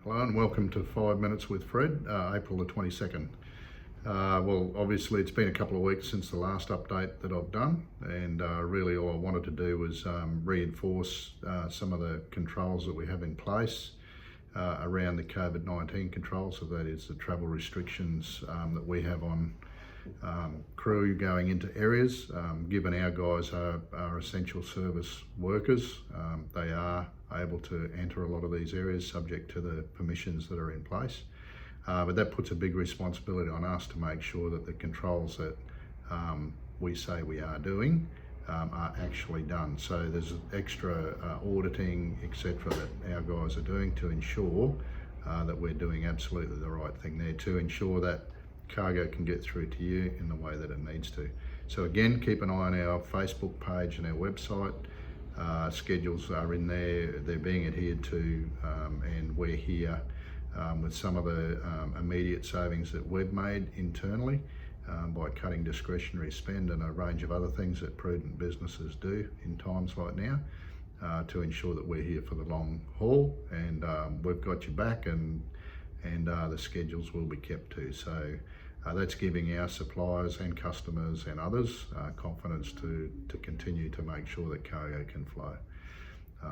Hello and welcome to 5 Minutes with Fred, April the 22nd. Well, obviously it's been a couple of weeks since the last update that I've done, and really all I wanted to do was reinforce some of the controls that we have in place around the COVID-19 controls. So that is the travel restrictions that we have on crew going into areas. Given our guys are essential service workers, they are able to enter a lot of these areas subject to the permissions that are in place. But that puts a big responsibility on us to make sure that the controls that we say we are doing are actually done. So there's extra auditing, etc., that our guys are doing to ensure that we're doing absolutely the right thing there, to ensure that cargo can get through to you in the way that it needs to. So again, keep an eye on our Facebook page and our website. Schedules are in there, they're being adhered to, and we're here with some of the immediate savings that we've made internally by cutting discretionary spend and a range of other things that prudent businesses do in times like now, to ensure that we're here for the long haul, and we've got your back, and the schedules will be kept to. So that's giving our suppliers and customers and others confidence to continue to make sure that cargo can flow.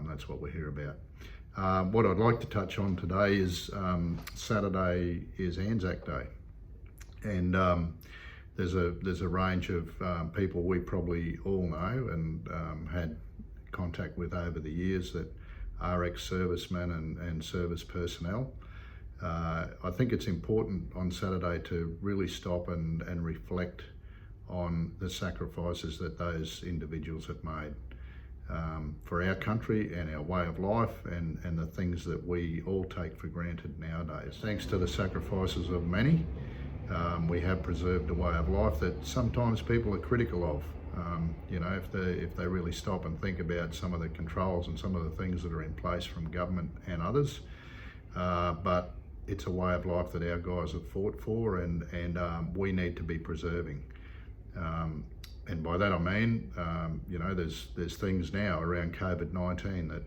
That's what we're here about. What I'd like to touch on today is Saturday is Anzac Day, and there's a range of people we probably all know and had contact with over the years that are ex-servicemen and service personnel. I think it's important on Saturday to really stop and reflect on the sacrifices that those individuals have made for our country and our way of life, and the things that we all take for granted nowadays. Thanks to the sacrifices of many, we have preserved a way of life that sometimes people are critical of. You know, if they really stop and think about some of the controls and some of the things that are in place from government and others. But it's a way of life that our guys have fought for, and we need to be preserving. And by that I mean, you know, there's things now around COVID-19 that,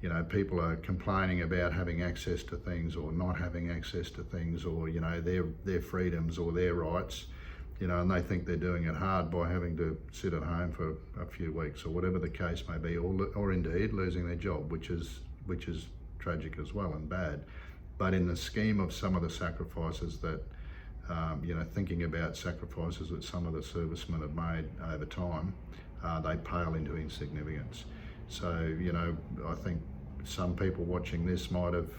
you know, people are complaining about having access to things or not having access to things, or, you know, their freedoms or their rights, you know, and they think they're doing it hard by having to sit at home for a few weeks or whatever the case may be, or indeed losing their job, which is tragic as well and bad. But in the scheme of some of the sacrifices that, you know, thinking about sacrifices that some of the servicemen have made over time, they pale into insignificance. So, you know, I think some people watching this might have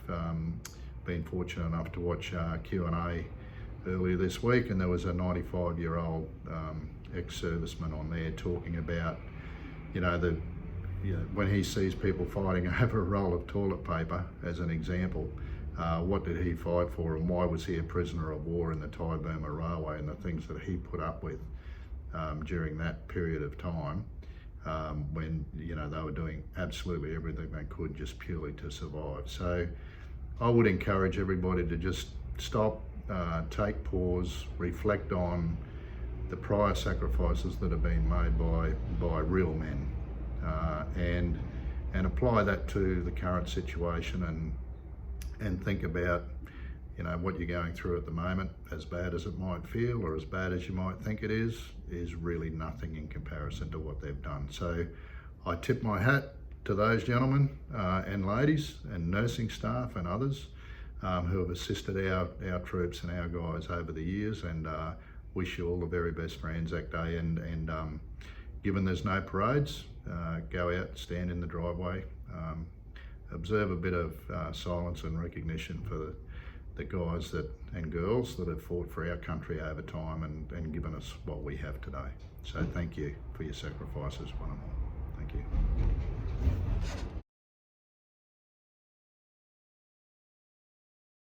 been fortunate enough to watch Q&A earlier this week, and there was a 95-year-old ex-serviceman on there talking about, you know, when he sees people fighting over a roll of toilet paper, as an example, what did he fight for, and why was he a prisoner of war in the Thai-Burma Railway, and the things that he put up with during that period of time, when, you know, they were doing absolutely everything they could just purely to survive. So I would encourage everybody to just stop, take pause, reflect on the prior sacrifices that have been made by real men, and apply that to the current situation, and think about, you know, what you're going through at the moment. As bad as it might feel, or as bad as you might think it is really nothing in comparison to what they've done. So I tip my hat to those gentlemen and ladies and nursing staff and others who have assisted our troops and our guys over the years, and wish you all the very best for Anzac Day. And given there's no parades, go out, stand in the driveway, observe a bit of silence and recognition for the guys and girls that have fought for our country over time and given us what we have today. So thank you for your sacrifices, one and all. Thank you.